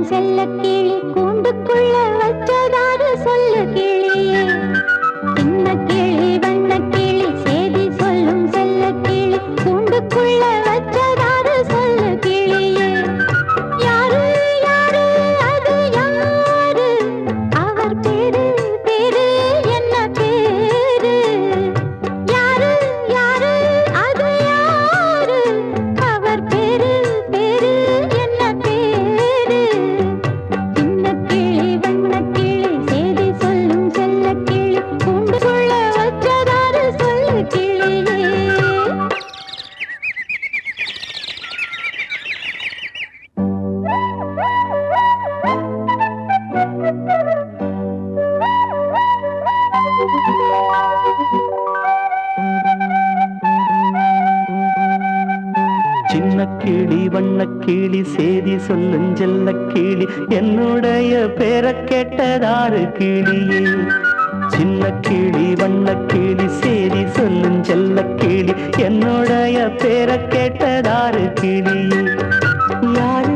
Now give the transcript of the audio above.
செல்ல கிளி கூண்டுக்குள்ள வச்சதாரு சொல்லு கிளியே. சின்ன கிளி வண்ண கிளி சேதி சொல்லும் செல்ல கிளி கூண்டுக்குள்ள வச்சதாரு சொல்லு கிளியே. யாரு யாரு அது யாரு, அவர் பேரு பேரு என்ன பேரு. யாரு யாரு அது யாரு, அவர் பேரு பேரு என்ன பேரு. சின்ன கிளி வண்ண கிளி சேதி சொல்லும் செல்ல கிளி கூண்டுக்குள்ள வச்சதாரு சொல்லு கிளியே. சின்ன கிளி வண்ண கிளி சேதி சொல்லும் செல்ல கிளி என்னுடைய பேரை கேட்டதாரு கிளியே. சின்ன கிளி வண்ண கிளி சேதி சொல்லும் செல்ல கிளி என்னுடைய பேரை கேட்டதாரு கிளியே. யாரு